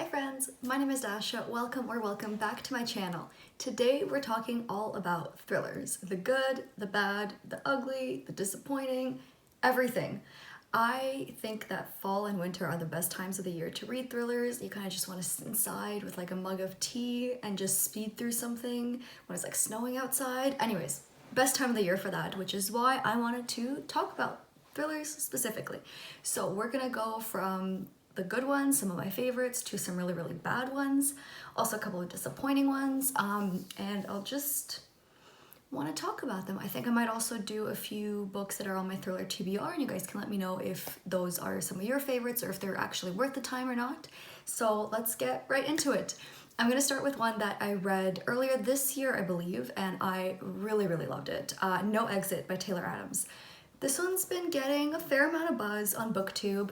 Hi friends, my name is Dasha. Welcome back to my channel. Today we're talking all about thrillers. The good, the bad, the ugly, the disappointing, everything. I think that fall and winter are the best times of the year to read thrillers. You kind of just want to sit inside with like a mug of tea and just speed through something when it's like snowing outside. Anyways, best time of the year for that, which is why I wanted to talk about thrillers specifically. So we're gonna go from the good ones, some of my favorites, to some really bad ones, also a couple of disappointing ones, and I'll just want to talk about them. I think I might also do a few books that are on my thriller TBR, and you guys can let me know if those are some of your favorites or if they're actually worth the time or not. So let's get right into it. I'm gonna start with one that I read earlier this year, I believe, and I really loved it. No Exit by Taylor Adams. This one's been getting a fair amount of buzz on BookTube.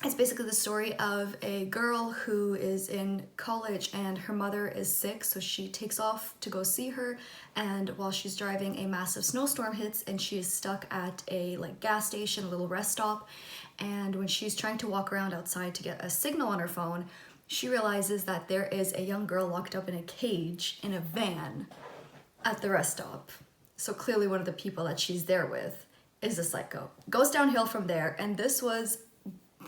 It's basically the story of a girl who is in college and her mother is sick, so she takes off to go see her, and while she's driving, a massive snowstorm hits and she is stuck at a gas station, a little rest stop, and when she's trying to walk around outside to get a signal on her phone, she realizes that there is a young girl locked up in a cage in a van at the rest stop. So clearly one of the people that she's there with is a psycho. Goes downhill from there, and this was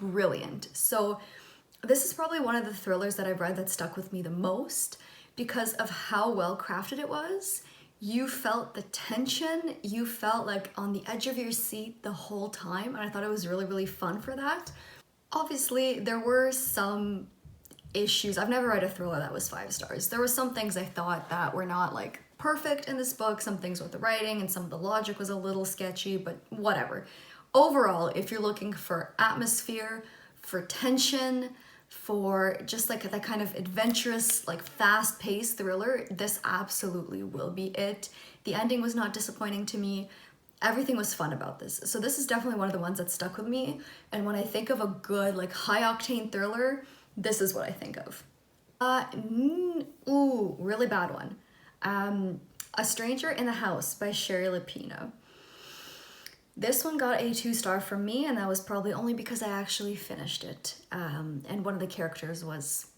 brilliant. So this is probably one of the thrillers that I've read that stuck with me the most because of how well crafted it was. You felt the tension, you felt like on the edge of your seat the whole time, and I thought it was really fun for that. Obviously, there were some issues. I've never read a thriller that was 5 stars. There were some things I thought that were not perfect in this book, some things with the writing and some of the logic was a little sketchy, but whatever. Overall, if you're looking for atmosphere, for tension, for just that kind of adventurous, fast-paced thriller, this absolutely will be it. The ending was not disappointing to me. Everything was fun about this. So this is definitely one of the ones that stuck with me. And when I think of a good, high-octane thriller, this is what I think of. Really bad one. A Stranger in the House by Sherry Lapina. This one got a 2-star from me, and that was probably only because I actually finished it. And one of the characters was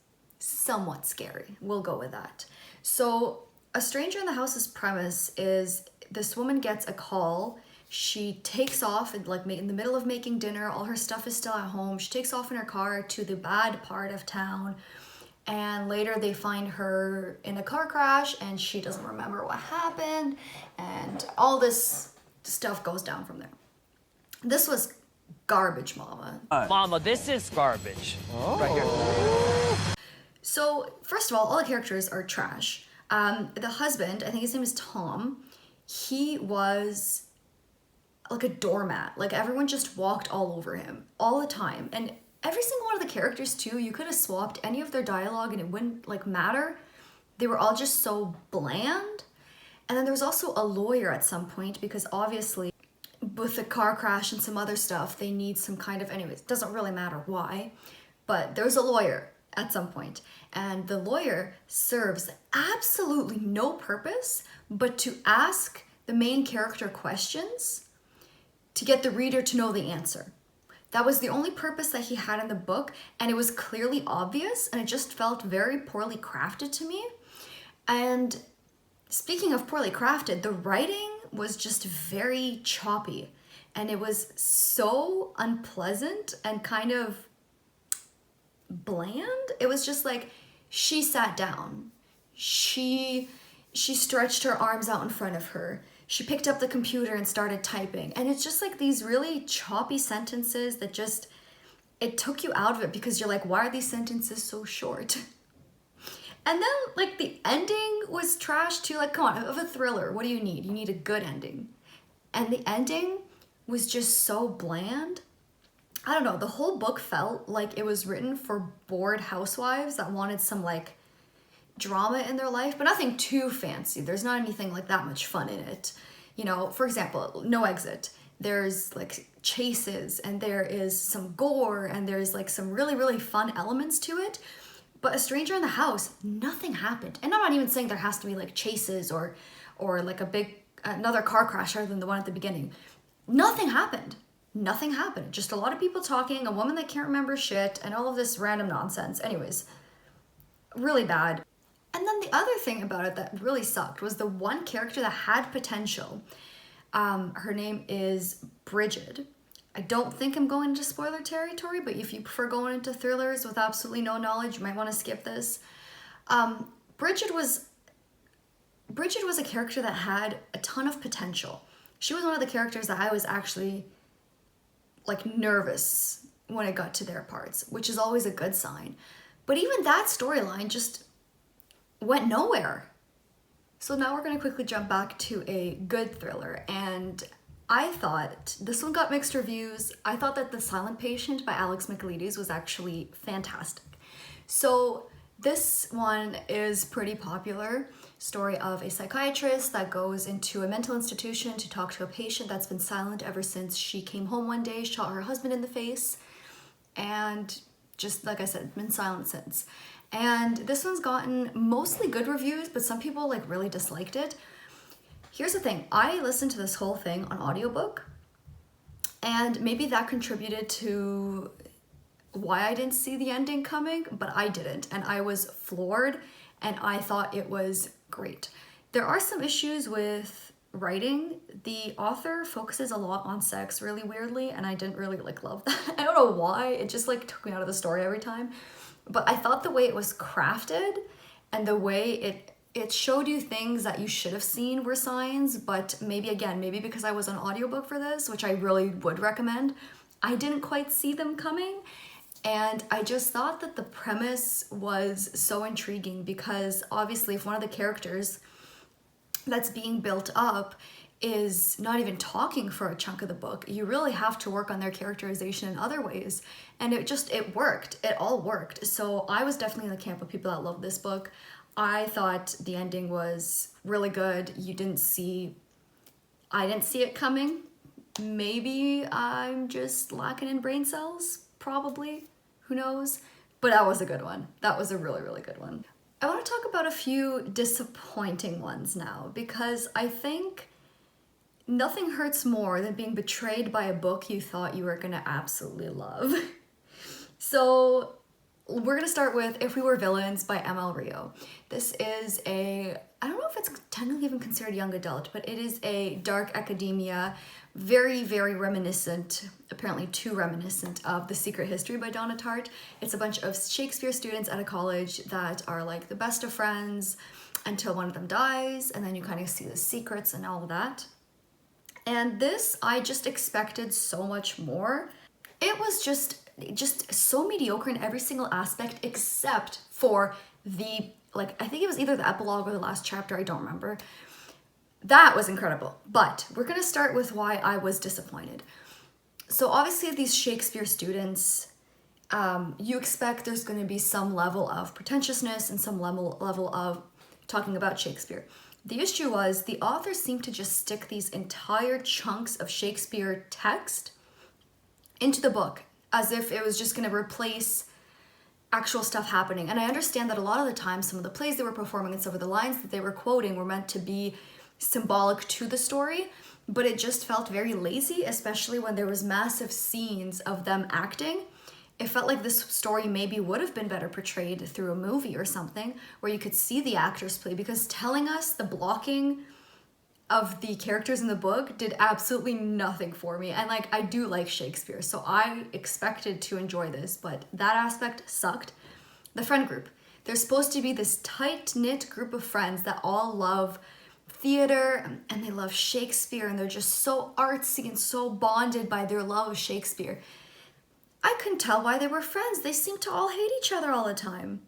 somewhat scary. We'll go with that. So A Stranger in the House's premise is this woman gets a call. She takes off in the middle of making dinner. All her stuff is still at home. She takes off in her car to the bad part of town. And later they find her in a car crash and she doesn't remember what happened. And all this stuff goes down from there. This was garbage, mama. Mama, this is garbage. Oh. Right here. So, first of all the characters are trash. The husband, I think his name is Tom, he was like a doormat. Everyone just walked all over him all the time. And every single one of the characters too, you could have swapped any of their dialogue and it wouldn't matter. They were all just so bland. And then there was also a lawyer at some point because obviously with the car crash and some other stuff, they need some kind of, anyways, it doesn't really matter why, but there's a lawyer at some point. And the lawyer serves absolutely no purpose but to ask the main character questions to get the reader to know the answer. That was the only purpose that he had in the book, and it was clearly obvious, and it just felt very poorly crafted to me. And speaking of poorly crafted, the writing was just very choppy, and it was so unpleasant and kind of bland. It was just she sat down, she stretched her arms out in front of her, she picked up the computer and started typing, and it's just these really choppy sentences that just, it took you out of it because you're why are these sentences so short? And then the ending was trash too. Come on, of a thriller, what do you need? You need a good ending. And the ending was just so bland. I don't know, the whole book felt like it was written for bored housewives that wanted some drama in their life, but nothing too fancy. There's not anything that much fun in it. You know, for example, No Exit. There's chases and there is some gore and there's some really fun elements to it. But A Stranger in the House, nothing happened. And I'm not even saying there has to be chases or another car crash other than the one at the beginning. Nothing happened. nothing happened. Just a lot of people talking, a woman that can't remember shit, and all of this random nonsense. Anyways, really bad. And then the other thing about it that really sucked was the one character that had potential. Her name is Bridget. I don't think I'm going into spoiler territory, but if you prefer going into thrillers with absolutely no knowledge, you might want to skip this. Bridget was a character that had a ton of potential. She was one of the characters that I was actually like nervous when it got to their parts, which is always a good sign. But even that storyline just went nowhere. So now we're going to quickly jump back to a good thriller, and I thought this one got mixed reviews. I thought that The Silent Patient by Alex Michaelides was actually fantastic. So this one is pretty popular. Story of a psychiatrist that goes into a mental institution to talk to a patient that's been silent ever since she came home one day, shot her husband in the face, and just like I said, been silent since. And this one's gotten mostly good reviews, but some people like really disliked it. Here's the thing, I listened to this whole thing on audiobook, and maybe that contributed to why I didn't see the ending coming, but I didn't, and I was floored, and I thought it was great. There are some issues with writing. The author focuses a lot on sex really weirdly, and I didn't really like love that. I don't know why, it just like took me out of the story every time. But I thought the way it was crafted and the way it showed you things that you should have seen were signs, but maybe because I was on audiobook for this, which I really would recommend, I didn't quite see them coming. And I just thought that the premise was so intriguing because obviously if one of the characters that's being built up is not even talking for a chunk of the book, you really have to work on their characterization in other ways. And it worked. It all worked. So I was definitely in the camp of people that love this book. I thought the ending was really good. I didn't see it coming. Maybe I'm just lacking in brain cells, probably. Who knows? But that was a good one. That was a really, really good one. I want to talk about a few disappointing ones now because I think nothing hurts more than being betrayed by a book you thought you were gonna absolutely love. So we're gonna start with If We Were Villains by ML Rio. This is I don't know if it's technically even considered young adult, but it is a dark academia, very, very reminiscent, apparently too reminiscent of The Secret History by Donna Tartt. It's a bunch of Shakespeare students at a college that are like the best of friends until one of them dies, and then you kind of see the secrets and all of that. And this, I just expected so much more. It was just so mediocre in every single aspect except for the, like, I think it was either the epilogue or the last chapter, I don't remember. That was incredible. But we're gonna start with why I was disappointed. So obviously these Shakespeare students, you expect there's gonna be some level of pretentiousness and some level of talking about Shakespeare. The issue was the author seemed to just stick these entire chunks of Shakespeare text into the book as if it was just going to replace actual stuff happening. And I understand that a lot of the time some of the plays they were performing and some of the lines that they were quoting were meant to be symbolic to the story, but it just felt very lazy, especially when there was massive scenes of them acting. It felt like this story maybe would have been better portrayed through a movie or something where you could see the actors play, because telling us the blocking of the characters in the book did absolutely nothing for me. And like, I do like Shakespeare, so I expected to enjoy this, but that aspect sucked. The friend group. They're supposed to be this tight-knit group of friends that all love theater and they love Shakespeare, and they're just so artsy and so bonded by their love of Shakespeare. I couldn't tell why they were friends. They seemed to all hate each other all the time.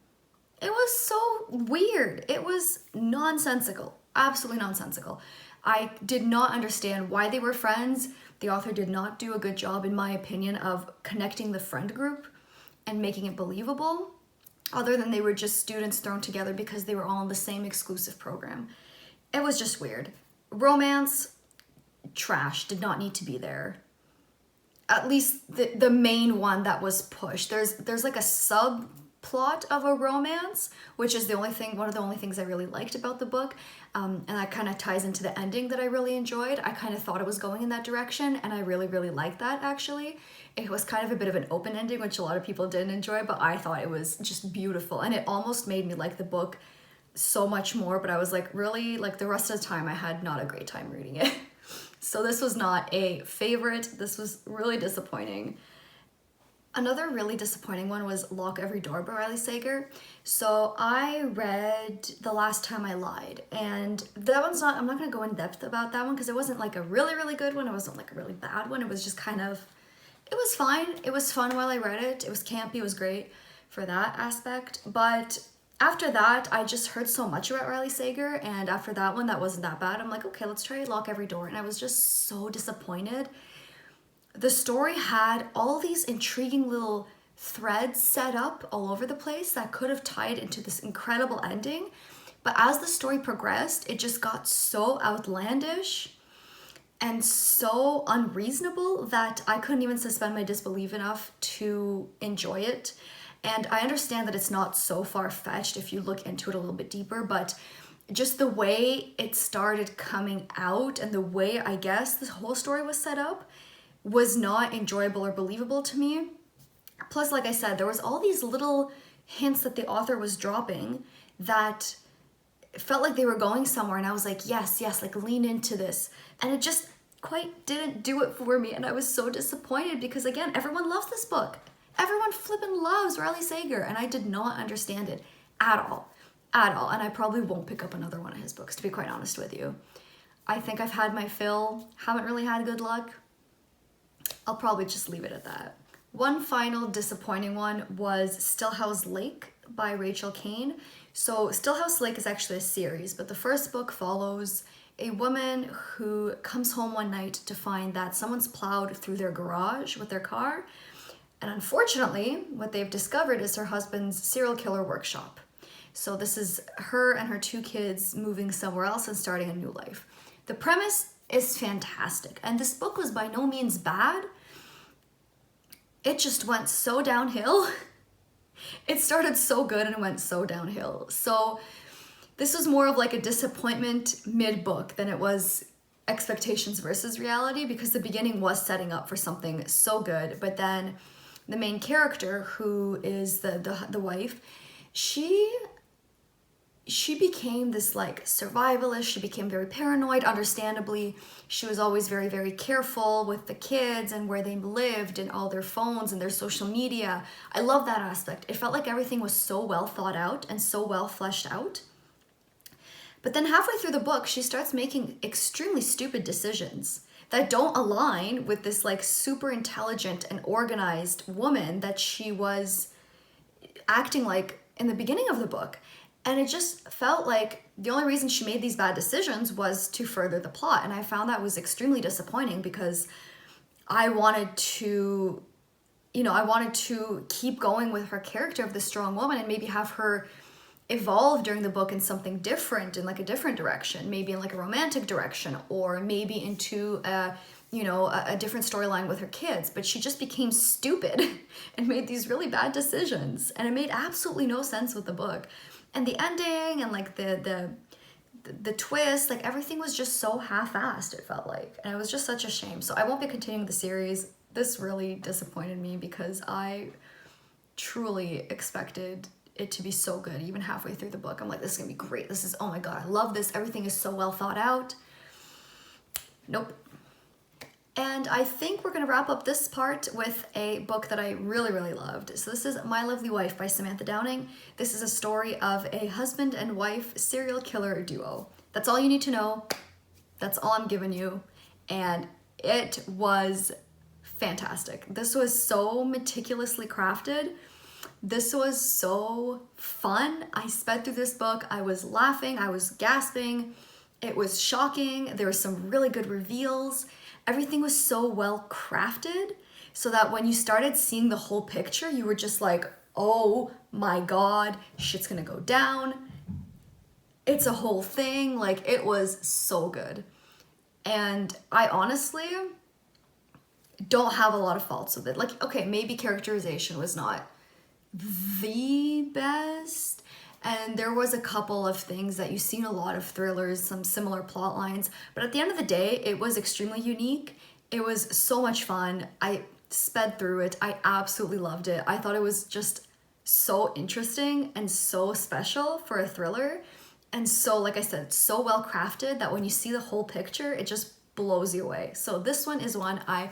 It was so weird. It was nonsensical, absolutely nonsensical. I did not understand why they were friends. The author did not do a good job, in my opinion, of connecting the friend group and making it believable, other than they were just students thrown together because they were all in the same exclusive program. It was just weird. Romance, trash, did not need to be there. At least the main one that was pushed. There's like a subplot plot of a romance, which is one of the only things I really liked about the book. And that kind of ties into the ending that I really enjoyed. I kind of thought it was going in that direction, and I really, really liked that, actually. It was kind of a bit of an open ending, which a lot of people didn't enjoy, but I thought it was just beautiful. And it almost made me like the book so much more, but I was like, really, like the rest of the time I had not a great time reading it. So this was not a favorite. This was really disappointing. Another really disappointing one was Lock Every Door by Riley Sager. So I read The Last Time I Lied, and that one's not, I'm not gonna go in depth about that one because it wasn't like a really, really good one. It wasn't like a really bad one. It was just kind of, it was fine. It was fun while I read it. It was campy. It was great for that aspect. But after that, I just heard so much about Riley Sager, and after that one, that wasn't that bad. I'm like, okay, let's try Lock Every Door, and I was just so disappointed. The story had all these intriguing little threads set up all over the place that could have tied into this incredible ending. But as the story progressed, it just got so outlandish and so unreasonable that I couldn't even suspend my disbelief enough to enjoy it. And I understand that it's not so far-fetched if you look into it a little bit deeper, but just the way it started coming out and the way, I guess, the whole story was set up was not enjoyable or believable to me. Plus, like I said, there was all these little hints that the author was dropping that felt like they were going somewhere, and I was like, yes, like lean into this. And it just quite didn't do it for me, and I was so disappointed because, again, everyone loves this book. Everyone flippin' loves Riley Sager, and I did not understand it at all. And I probably won't pick up another one of his books, to be quite honest with you. I think I've had my fill, haven't really had good luck. I'll probably just leave it at that. One final disappointing one was Stillhouse Lake by Rachel Kane. So Stillhouse Lake is actually a series, but the first book follows a woman who comes home one night to find that someone's plowed through their garage with their car. And unfortunately, what they've discovered is her husband's serial killer workshop. So this is her and her 2 kids moving somewhere else and starting a new life. The premise is fantastic, and this book was by no means bad. It just went so downhill. It started so good and it went so downhill. So this was more of like a disappointment mid-book than it was expectations versus reality, because the beginning was setting up for something so good, but then the main character, who is the wife, she became this like survivalist. She became very paranoid, understandably. She was always very, very careful with the kids and where they lived and all their phones and their social media. I love that aspect. It felt like everything was so well thought out and so well fleshed out. But then halfway through the book, she starts making extremely stupid decisions that don't align with this like super intelligent and organized woman that she was acting like in the beginning of the book. And it just felt like the only reason she made these bad decisions was to further the plot. And I found that was extremely disappointing because I wanted to keep going with her character of the strong woman and maybe have her evolve during the book in something different, in like a different direction, maybe in like a romantic direction, or maybe into a different storyline with her kids. But she just became stupid and made these really bad decisions, and it made absolutely no sense with the book. And the ending and like the twist, like everything was just so half-assed, it felt like. And it was just such a shame. So I won't be continuing the series. This really disappointed me because I truly expected it to be so good. Even halfway through the book, I'm like, this is gonna be great. This is, oh my God, I love this. Everything is so well thought out. Nope. And I think we're gonna wrap up this part with a book that I really, really loved. So this is My Lovely Wife by Samantha Downing. This is a story of a husband and wife serial killer duo. That's all you need to know. That's all I'm giving you. And it was fantastic. This was so meticulously crafted. This was so fun. I sped through this book. I was laughing. I was gasping. It was shocking. There were some really good reveals. Everything was so well crafted so that when you started seeing the whole picture, you were just like, oh my God, shit's gonna go down. It's a whole thing. Like, it was so good. And I honestly don't have a lot of faults with it. Like, okay, maybe characterization was not the best. And there was a couple of things that you've seen a lot of thrillers, some similar plot lines, but at the end of the day, it was extremely unique. It was so much fun. I sped through it. I absolutely loved it. I thought it was just so interesting and so special for a thriller. And so, like I said, so well crafted that when you see the whole picture, it just blows you away. So this one is one I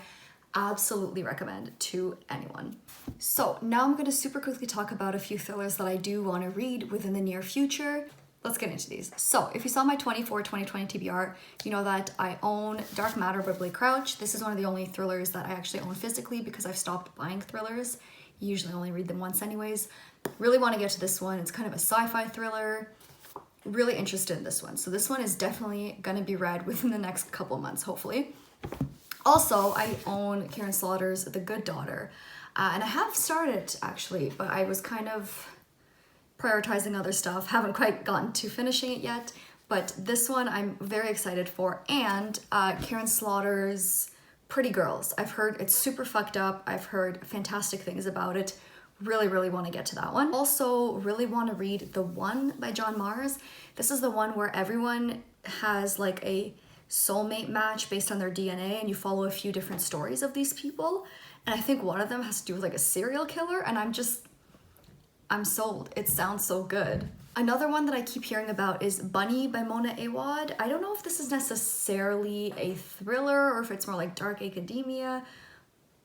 absolutely recommend to anyone. So now I'm going to super quickly talk about a few thrillers that I do want to read within the near future. Let's get into these. So if you saw my 2020 TBR, you know that I own Dark Matter by Blake Crouch. This is one of the only thrillers that I actually own physically because I've stopped buying thrillers. Usually only read them once anyways. Really want to get to this one. It's kind of a sci-fi thriller. Really interested in this one. So this one is definitely going to be read within the next couple months, hopefully. Also, I own Karen Slaughter's The Good Daughter. And I have started actually, but I was kind of prioritizing other stuff. Haven't quite gotten to finishing it yet. But this one I'm very excited for. And Karen Slaughter's Pretty Girls. I've heard it's super fucked up. I've heard fantastic things about it. Really, really want to get to that one. Also, really want to read The One by John Mars. This is the one where everyone has like a soulmate match based on their DNA and you follow a few different stories of these people. And I think one of them has to do with like a serial killer and I'm sold. It sounds so good. Another one that I keep hearing about is Bunny by Mona Awad. I don't know if this is necessarily a thriller or if it's more like dark academia,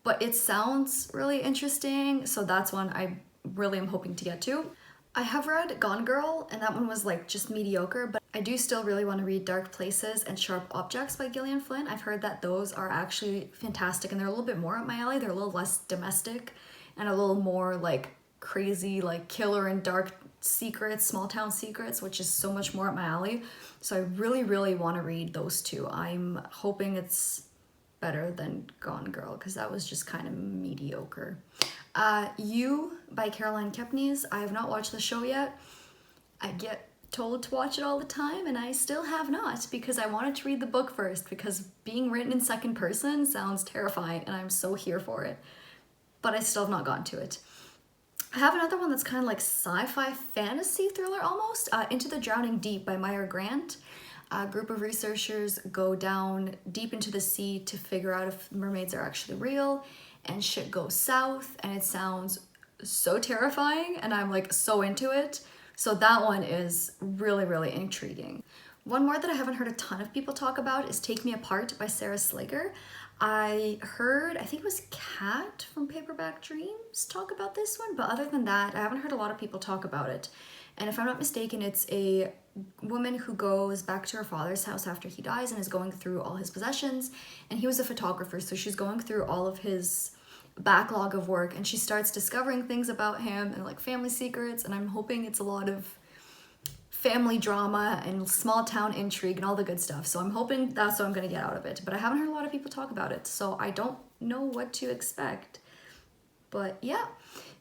but it sounds really interesting. So that's one I really am hoping to get to. I have read Gone Girl and that one was like just mediocre, but I do still really want to read Dark Places and Sharp Objects by Gillian Flynn. I've heard that those are actually fantastic and they're a little bit more up my alley. They're a little less domestic and a little more like crazy, like killer and dark secrets, small town secrets, which is so much more up my alley. So I really, really want to read those two. I'm hoping it's better than Gone Girl because that was just kind of mediocre. You by Caroline Kepnes. I have not watched the show yet. I get told to watch it all the time and I still have not because I wanted to read the book first because being written in second person sounds terrifying and I'm so here for it. But I still have not gotten to it. I have another one that's kind of like sci-fi fantasy thriller almost. Into the Drowning Deep by Meyer Grant. A group of researchers go down deep into the sea to figure out if mermaids are actually real and shit goes south and it sounds so terrifying and I'm like so into it. So that one is really, really intriguing. One more that I haven't heard a ton of people talk about is Take Me Apart by Sarah Slager. I think it was Kat from Paperback Dreams talk about this one, but other than that, I haven't heard a lot of people talk about it. And if I'm not mistaken, it's a woman who goes back to her father's house after he dies and is going through all his possessions. And he was a photographer, so she's going through all of his backlog of work and she starts discovering things about him and like family secrets. And I'm hoping it's a lot of family drama and small town intrigue and all the good stuff. So I'm hoping that's what I'm gonna get out of it. But I haven't heard a lot of people talk about it, so I don't know what to expect. But yeah,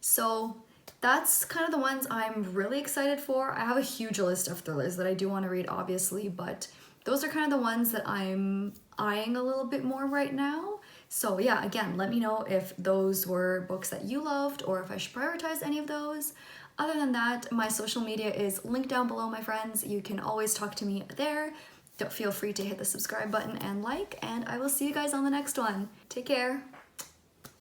so that's kind of the ones I'm really excited for. I have a huge list of thrillers that I do want to read, obviously, but those are kind of the ones that I'm eyeing a little bit more right now. So yeah, again, let me know if those were books that you loved or if I should prioritize any of those. Other than that, my social media is linked down below, my friends. You can always talk to me there. Don't feel free to hit the subscribe button and like, and I will see you guys on the next one. Take care.